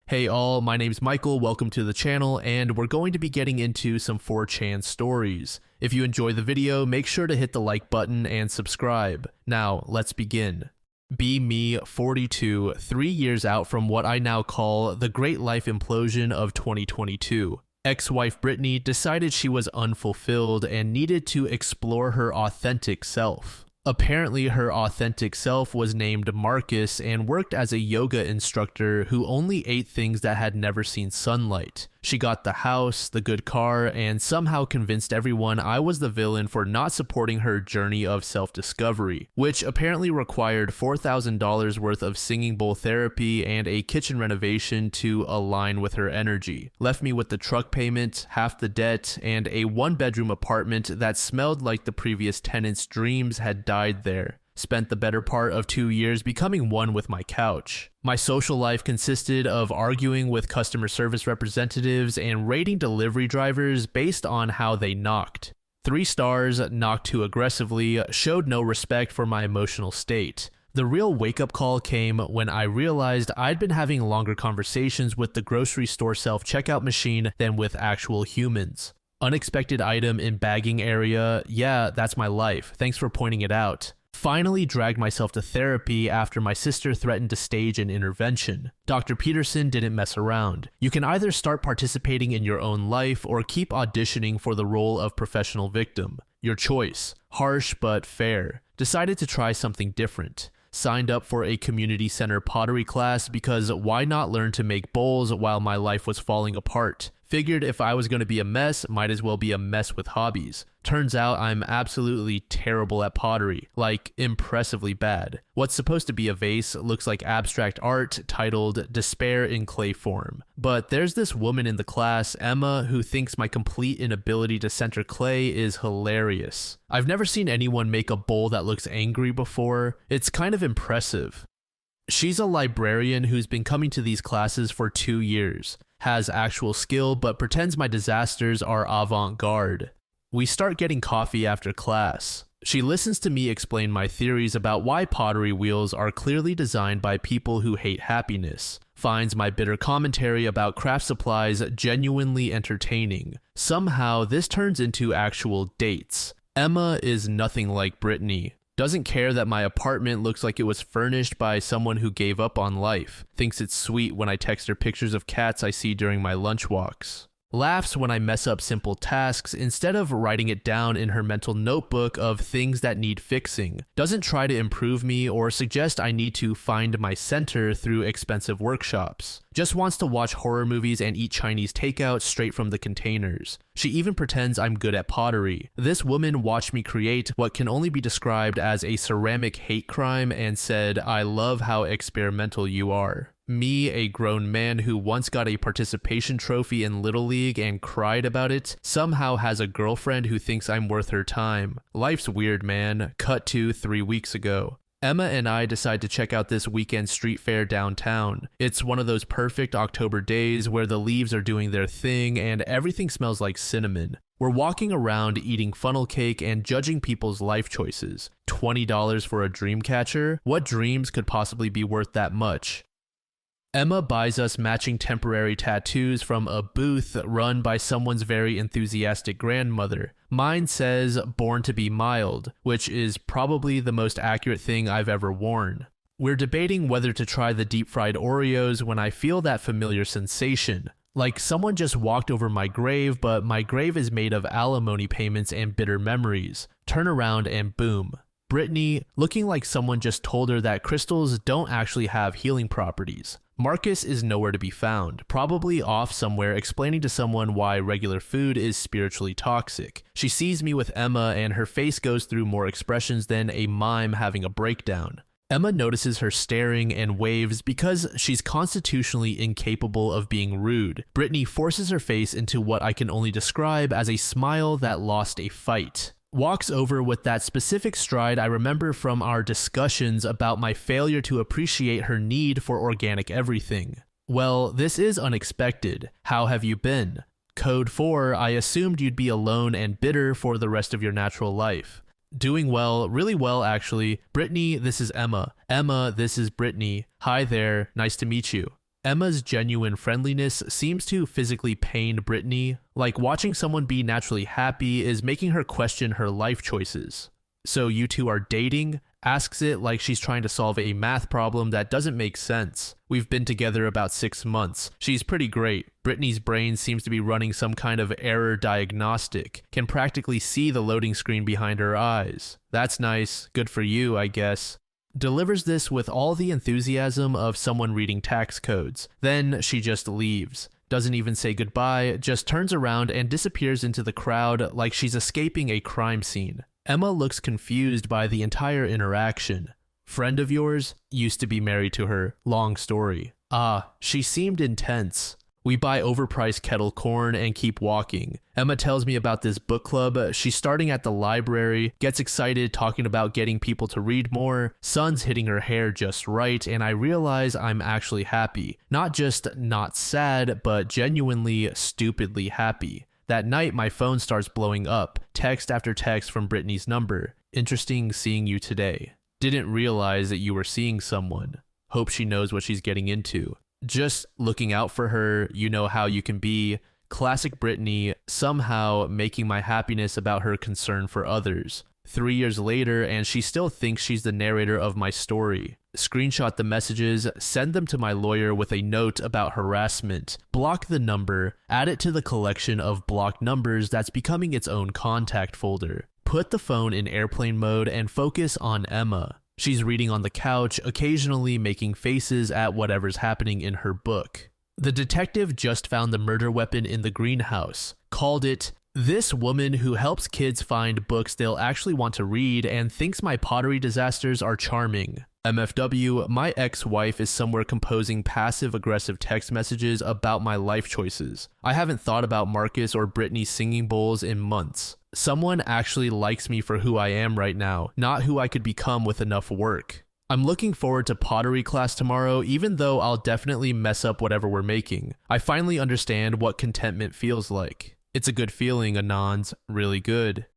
Hey all, my name's Michael, welcome to the channel, and we're going to be getting into some 4chan stories. If you enjoy the video, make sure to hit the like button and subscribe. Now, let's begin. Be Me 42, 3 years out from what I now call the great life implosion of 2022. Ex-wife Brittany decided she was unfulfilled and needed to explore her authentic self. Apparently, her authentic self was named Marcus and worked as a yoga instructor who only ate things that had never seen sunlight. She got the house, the good car, and somehow convinced everyone I was the villain for not supporting her journey of self-discovery, which apparently required $4,000 worth of singing bowl therapy and a kitchen renovation to align with her energy. Left me with the truck payment, half the debt, and a one-bedroom apartment that smelled like the previous tenant's dreams had died there. Spent the better part of 2 years becoming one with my couch. My social life consisted of arguing with customer service representatives and rating delivery drivers based on how they knocked. 3 stars, knocked too aggressively, showed no respect for my emotional state. The real wake-up call came when I realized I'd been having longer conversations with the grocery store self-checkout machine than with actual humans. Unexpected item in bagging area, yeah, that's my life, thanks for pointing it out. Finally dragged myself to therapy after my sister threatened to stage an intervention. Dr. Peterson didn't mess around. You can either start participating in your own life or keep auditioning for the role of professional victim. Your choice. Harsh but fair. Decided to try something different. Signed up for a community center pottery class because why not learn to make bowls while my life was falling apart? Figured if I was going to be a mess, might as well be a mess with hobbies. Turns out I'm absolutely terrible at pottery, like impressively bad. What's supposed to be a vase looks like abstract art titled Despair in Clay Form. But there's this woman in the class, Emma, who thinks my complete inability to center clay is hilarious. I've never seen anyone make a bowl that looks angry before. It's kind of impressive. She's a librarian who's been coming to these classes for 2 years. Has actual skill but pretends my disasters are avant-garde. We start getting coffee after class. She listens to me explain my theories about why pottery wheels are clearly designed by people who hate happiness. Finds my bitter commentary about craft supplies genuinely entertaining. Somehow this turns into actual dates. Emma is nothing like Brittany. Doesn't care that my apartment looks like it was furnished by someone who gave up on life. Thinks it's sweet when I text her pictures of cats I see during my lunch walks. Laughs when I mess up simple tasks instead of writing it down in her mental notebook of things that need fixing. Doesn't try to improve me or suggest I need to find my center through expensive workshops. Just wants to watch horror movies and eat Chinese takeout straight from the containers. She even pretends I'm good at pottery. This woman watched me create what can only be described as a ceramic hate crime and said, "I love how experimental you are." Me, a grown man who once got a participation trophy in Little League and cried about it, somehow has a girlfriend who thinks I'm worth her time. Life's weird, man. Cut to 3 weeks ago. Emma and I decide to check out this weekend street fair downtown. It's one of those perfect October days where the leaves are doing their thing and everything smells like cinnamon. We're walking around eating funnel cake and judging people's life choices. $20 for a dream catcher? What dreams could possibly be worth that much? Emma buys us matching temporary tattoos from a booth run by someone's very enthusiastic grandmother. Mine says "Born to be mild," which is probably the most accurate thing I've ever worn. We're debating whether to try the deep-fried Oreos when I feel that familiar sensation. Like someone just walked over my grave, but my grave is made of alimony payments and bitter memories. Turn around and boom. Brittany, looking like someone just told her that crystals don't actually have healing properties. Marcus is nowhere to be found, probably off somewhere explaining to someone why regular food is spiritually toxic. She sees me with Emma and her face goes through more expressions than a mime having a breakdown. Emma notices her staring and waves because she's constitutionally incapable of being rude. Brittany forces her face into what I can only describe as a smile that lost a fight. Walks over with that specific stride I remember from our discussions about my failure to appreciate her need for organic everything. Well, this is unexpected. How have you been? Code 4, I assumed you'd be alone and bitter for the rest of your natural life. Doing well, really well actually. Brittany, this is Emma. Emma, this is Brittany. Hi there, nice to meet you. Emma's genuine friendliness seems to physically pain Brittany, like watching someone be naturally happy is making her question her life choices. So you two are dating? Asks it like she's trying to solve a math problem that doesn't make sense. We've been together about 6 months. She's pretty great. Brittany's brain seems to be running some kind of error diagnostic, can practically see the loading screen behind her eyes. That's nice. Good for you, I guess. Delivers this with all the enthusiasm of someone reading tax codes. Then she just leaves. Doesn't even say goodbye, just turns around and disappears into the crowd like she's escaping a crime scene. Emma looks confused by the entire interaction. Friend of yours? Used to be married to her. Long story. Ah, she seemed intense. We buy overpriced kettle corn and keep walking. Emma tells me about this book club. She's starting at the library, gets excited talking about getting people to read more. Sun's hitting her hair just right, and I realize I'm actually happy. Not just not sad, but genuinely stupidly happy. That night, my phone starts blowing up. Text after text from Brittany's number. Interesting seeing you today. Didn't realize that you were seeing someone. Hope she knows what she's getting into. Just looking out for her, you know how you can be. Classic Brittany, somehow making my happiness about her concern for others. 3 years later, and she still thinks she's the narrator of my story. Screenshot the messages, send them to my lawyer with a note about harassment, block the number, add it to the collection of blocked numbers that's becoming its own contact folder. Put the phone in airplane mode and focus on Emma. She's reading on the couch, occasionally making faces at whatever's happening in her book. The detective just found the murder weapon in the greenhouse, called it "This woman who helps kids find books they'll actually want to read and thinks my pottery disasters are charming. MFW, my ex-wife is somewhere composing passive-aggressive text messages about my life choices. I haven't thought about Marcus or Brittany's singing bowls in months. Someone actually likes me for who I am right now, not who I could become with enough work. I'm looking forward to pottery class tomorrow, even though I'll definitely mess up whatever we're making. I finally understand what contentment feels like. It's a good feeling, Anons. Really good.